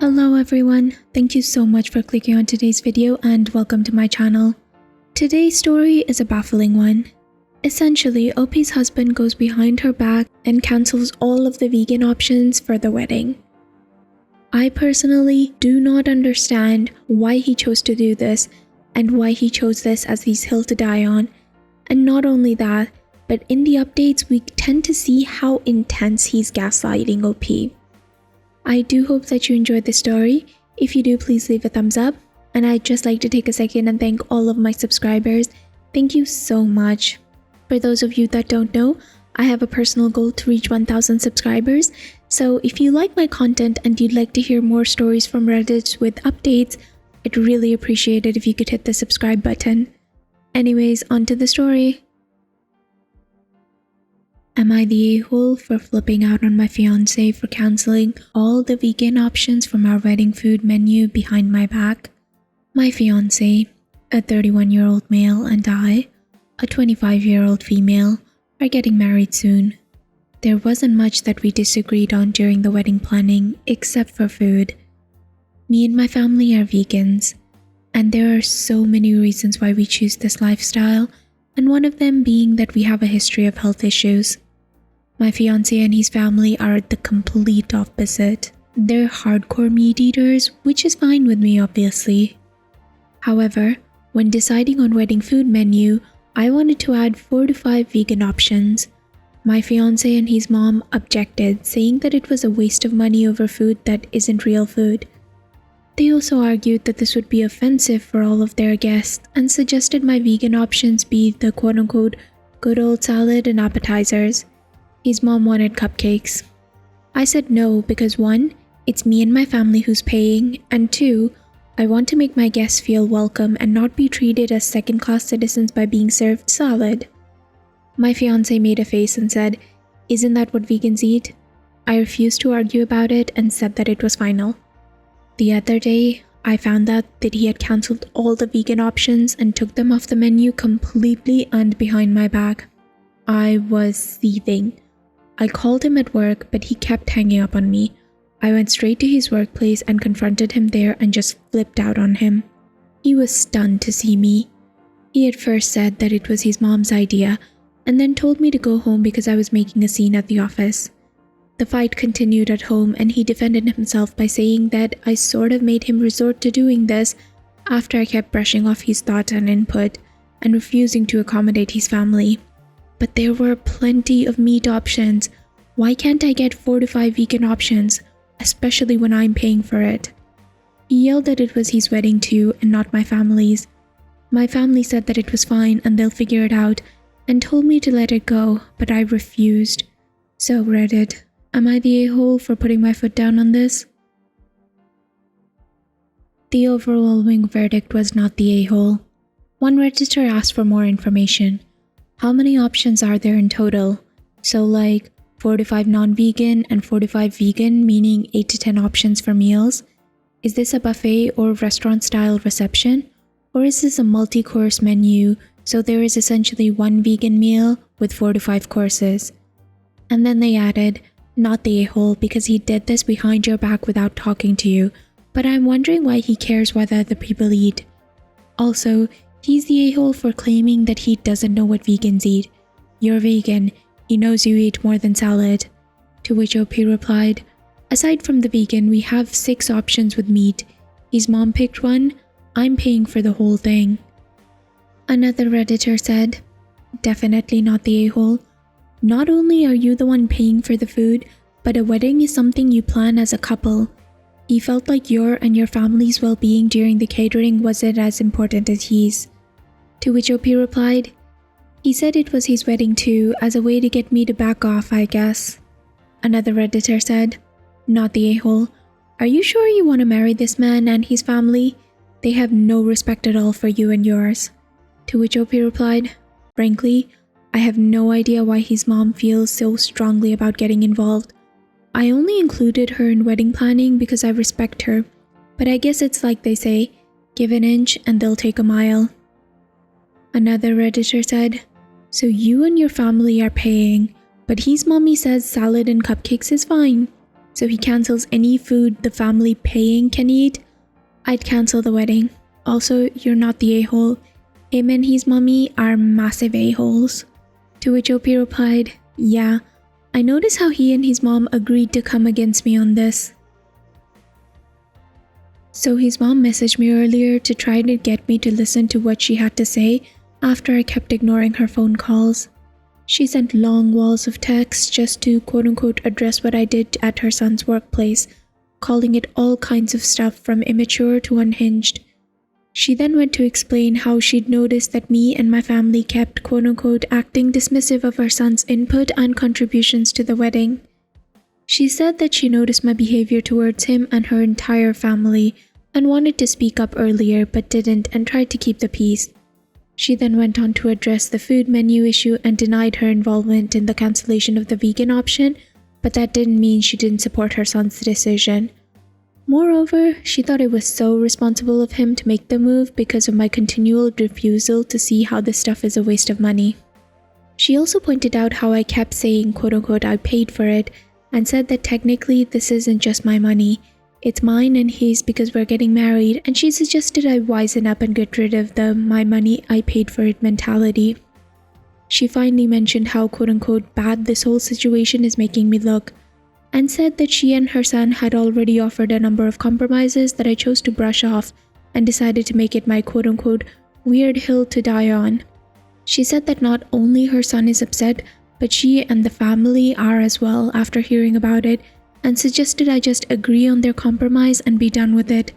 Hello everyone, thank you so much for clicking on today's video and welcome to my channel. Today's story is a baffling one. Essentially, OP's husband goes behind her back and cancels all of the vegan options for the wedding. I personally do not understand why he chose to do this and why he chose this as his hill to die on. And not only that, but in the updates we tend to see how intense he's gaslighting OP. I do hope that you enjoyed the story. If you do, please leave a thumbs up. And I'd just like to take a second and thank all of my subscribers. Thank you so much. For those of you that don't know, I have a personal goal to reach 1,000 subscribers. So if you like my content and you'd like to hear more stories from Reddit with updates, I'd really appreciate it if you could hit the subscribe button. Anyways, on to the story. Am I the a-hole for flipping out on my fiancé for cancelling all the vegan options from our wedding food menu behind my back? My fiancé, a 31-year-old male, and I, a 25-year-old female, are getting married soon. There wasn't much that we disagreed on during the wedding planning except for food. Me and my family are vegans, and there are so many reasons why we choose this lifestyle, and one of them being that we have a history of health issues. My fiancé and his family are the complete opposite. They're hardcore meat eaters, which is fine with me obviously. However, when deciding on wedding food menu, I wanted to add 4 to 5 vegan options. My fiancé and his mom objected, saying that it was a waste of money over food that isn't real food. They also argued that this would be offensive for all of their guests and suggested my vegan options be the quote-unquote good old salad and appetizers. His mom wanted cupcakes. I said no because 1, it's me and my family who's paying, and 2, I want to make my guests feel welcome and not be treated as second-class citizens by being served salad. My fiancé made a face and said, "Isn't that what vegans eat?" I refused to argue about it and said that it was final. The other day, I found out that he had cancelled all the vegan options and took them off the menu completely and behind my back. I was seething. I called him at work, but he kept hanging up on me. I went straight to his workplace and confronted him there and just flipped out on him. He was stunned to see me. He at first said that it was his mom's idea, and then told me to go home because I was making a scene at the office. The fight continued at home, and he defended himself by saying that I sort of made him resort to doing this after I kept brushing off his thoughts and input and refusing to accommodate his family. But there were plenty of meat options. Why can't I get 4 to 5 vegan options, especially when I'm paying for it? He yelled that it was his wedding too and not my family's. My family said that it was fine and they'll figure it out and told me to let it go, but I refused. So Reddit, am I the a-hole for putting my foot down on this? The overwhelming verdict was not the a-hole. One Redditor asked for more information. How many options are there in total? So like 4 to 5 non-vegan and 4 to 5 vegan, meaning 8 to 10 options for meals? Is this a buffet or restaurant-style reception? Or is this a multi-course menu, so there is essentially one vegan meal with 4 to 5 courses? And then they added, not the a-hole because he did this behind your back without talking to you, but I'm wondering why he cares what other people eat. Also, he's the a-hole for claiming that he doesn't know what vegans eat. You're vegan. He knows you eat more than salad. To which OP replied, aside from the vegan, we have 6 options with meat. His mom picked one. I'm paying for the whole thing. Another Redditor said, definitely not the a-hole. Not only are you the one paying for the food, but a wedding is something you plan as a couple. He felt like your and your family's well-being during the catering wasn't as important as his. To which OP replied, he said it was his wedding too, as a way to get me to back off, I guess. Another Redditor said, not the a-hole. Are you sure you want to marry this man and his family? They have no respect at all for you and yours. To which OP replied, frankly, I have no idea why his mom feels so strongly about getting involved. I only included her in wedding planning because I respect her, but I guess it's like they say, give an inch and they'll take a mile. Another Redditor said, so you and your family are paying, but his mommy says salad and cupcakes is fine. so he cancels any food the family paying can eat, I'd cancel the wedding. Also, you're not the a-hole. Him and his mommy are massive a-holes. To which OP replied, yeah, I noticed how he and his mom agreed to come against me on this. So his mom messaged me earlier to try to get me to listen to what she had to say after I kept ignoring her phone calls. She sent long walls of text just to quote-unquote address what I did at her son's workplace, calling it all kinds of stuff from immature to unhinged. She then went to explain how she'd noticed that me and my family kept quote-unquote acting dismissive of her son's input and contributions to the wedding. She said that she noticed my behavior towards him and her entire family and wanted to speak up earlier but didn't and tried to keep the peace. She then went on to address the food menu issue and denied her involvement in the cancellation of the vegan option, but that didn't mean she didn't support her son's decision. Moreover, she thought it was so responsible of him to make the move because of my continual refusal to see how this stuff is a waste of money. She also pointed out how I kept saying quote-unquote I paid for it and said that technically this isn't just my money, it's mine and his because we're getting married, and she suggested I wisen up and get rid of the my money I paid for it mentality. She finally mentioned how quote-unquote bad this whole situation is making me look, and said that she and her son had already offered a number of compromises that I chose to brush off and decided to make it my quote-unquote weird hill to die on. She said that not only her son is upset, but she and the family are as well after hearing about it, and suggested I just agree on their compromise and be done with it.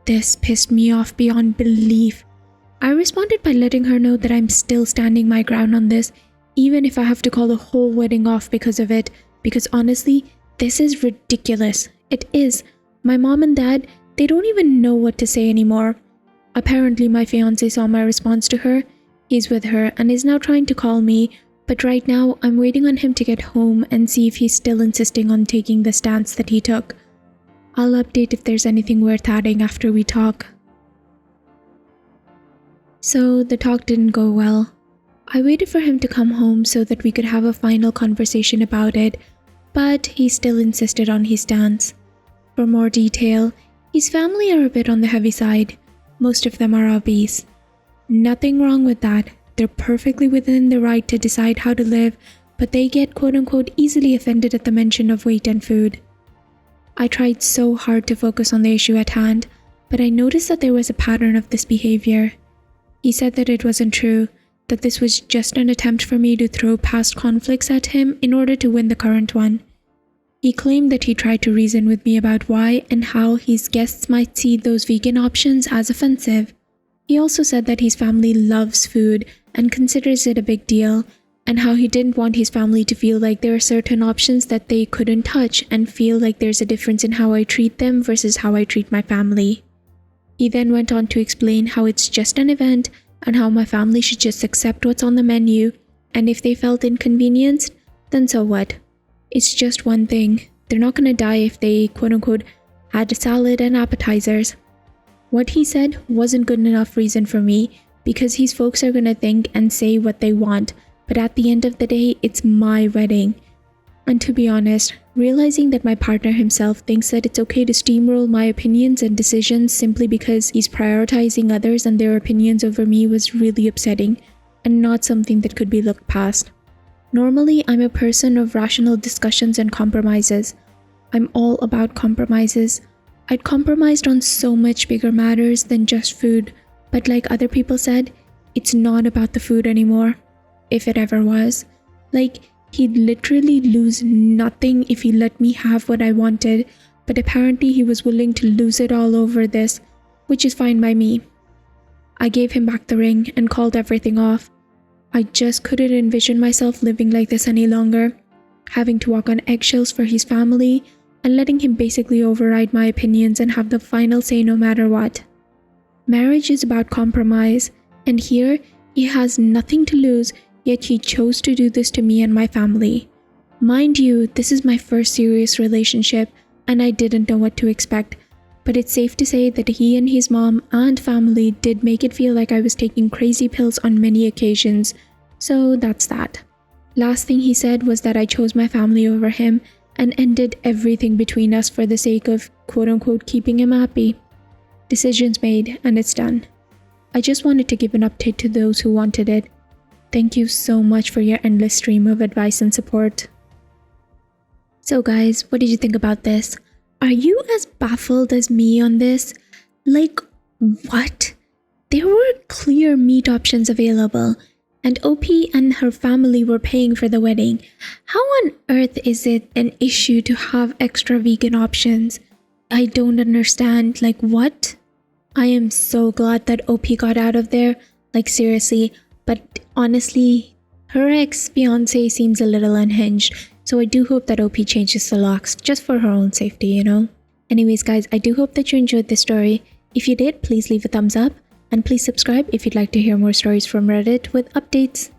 This pissed me off beyond belief. I responded by letting her know that I'm still standing my ground on this, even if I have to call the whole wedding off because of it, because honestly, this is ridiculous. It is. My mom and dad, they don't even know what to say anymore. Apparently my fiancé saw my response to her. He's with her and is now trying to call me, but right now I'm waiting on him to get home and see if he's still insisting on taking the stance that he took. I'll update if there's anything worth adding after we talk. So the talk didn't go well. I waited for him to come home so that we could have a final conversation about it, but he still insisted on his stance. For more detail, his family are a bit on the heavy side. Most of them are obese. Nothing wrong with that. They're perfectly within the right to decide how to live, but they get quote-unquote easily offended at the mention of weight and food. I tried so hard to focus on the issue at hand, but I noticed that there was a pattern of this behavior. He said that it wasn't true, that this was just an attempt for me to throw past conflicts at him in order to win the current one. He claimed that he tried to reason with me about why and how his guests might see those vegan options as offensive. He also said that his family loves food and considers it a big deal, and how he didn't want his family to feel like there are certain options that they couldn't touch and feel like there's a difference in how I treat them versus how I treat my family. He then went on to explain how it's just an event and how my family should just accept what's on the menu, and if they felt inconvenienced, then so what? It's just one thing. They're not gonna die if they quote-unquote had a salad and appetizers. What he said wasn't good enough reason for me, because his folks are gonna think and say what they want, but at the end of the day, it's my wedding. And to be honest, realizing that my partner himself thinks that it's okay to steamroll my opinions and decisions simply because he's prioritizing others and their opinions over me was really upsetting, and not something that could be looked past. Normally, I'm a person of rational discussions and compromises. I'm all about compromises. I'd compromised on so much bigger matters than just food, but like other people said, it's not about the food anymore. If it ever was. Like, he'd literally lose nothing if he let me have what I wanted, but apparently he was willing to lose it all over this, which is fine by me. I gave him back the ring and called everything off. I just couldn't envision myself living like this any longer, having to walk on eggshells for his family, and letting him basically override my opinions and have the final say no matter what. Marriage is about compromise, and here he has nothing to lose, yet he chose to do this to me and my family. Mind you, this is my first serious relationship, and I didn't know what to expect, but it's safe to say that he and his mom and family did make it feel like I was taking crazy pills on many occasions, so that's that. Last thing he said was that I chose my family over him, and ended everything between us for the sake of quote-unquote keeping him happy. Decisions made, and it's done. I just wanted to give an update to those who wanted it. Thank you so much for your endless stream of advice and support. So guys, what did you think about this? Are you as baffled as me on this? Like, what? There were clear meat options available, and OP and her family were paying for the wedding. How on earth is it an issue to have extra vegan options? I don't understand. Like, what? I am so glad that OP got out of there. Like, seriously. But honestly, her ex-fiancé seems a little unhinged. So I do hope that OP changes the locks just for her own safety, you know? Anyways, guys, I do hope that you enjoyed this story. If you did, please leave a thumbs up. And please subscribe if you'd like to hear more stories from Reddit with updates.